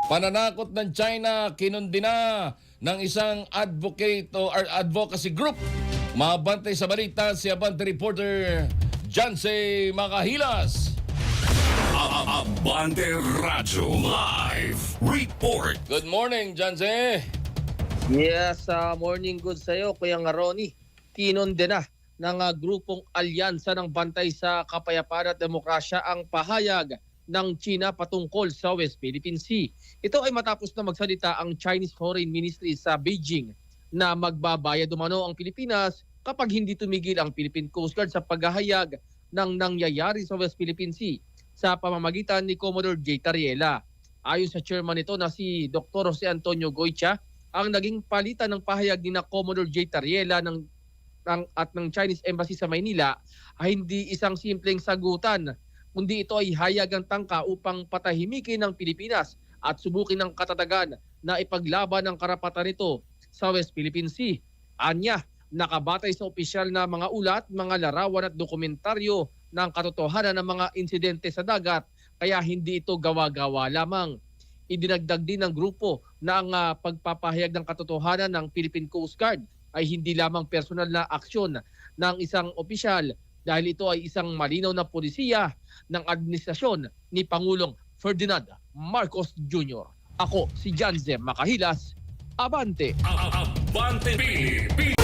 Pananakot ng China, kinundina ng isang advocate o advocacy group. Mabantay sa balita si Abante reporter Janse Makahilas. Abante Radyo Live Report. Good morning, Janse. Yes, morning good sa'yo, Kuya Ronnie. Kinondena ng grupong alyansa ng Bantay sa Kapayapaan at Demokrasya ang pahayag ng China patungkol sa West Philippine Sea. Ito ay matapos na magsalita ang Chinese Foreign Ministry sa Beijing na magbabayad umano ang Pilipinas kapag hindi tumigil ang Philippine Coast Guard sa paghahayag ng nangyayari sa West Philippine Sea sa pamamagitan ni Commodore J. Tariela. Ayon sa chairman nito na si Dr. Jose Antonio Goitia, ang naging palitan ng pahayag ni na Commodore J. Tariela at ng Chinese Embassy sa Maynila ay hindi isang simpleng sagutan, kundi ito ay hayagang tangka upang patahimikin ng Pilipinas at subukin ng katatagan na ipaglaban ang karapatan nito sa West Philippine Sea. Anya, nakabatay sa opisyal na mga ulat, mga larawan at dokumentaryo ng katotohanan ng mga insidente sa dagat, kaya hindi ito gawa-gawa lamang. Idinagdag din ng grupo na ang pagpapahayag ng katotohanan ng Philippine Coast Guard ay hindi lamang personal na aksyon ng isang opisyal dahil ito ay isang malinaw na polisiya ng administrasyon ni Pangulong Ferdinand Marcos Jr. Ako si Janse Makahilas, Abante. Abante Pilipinas.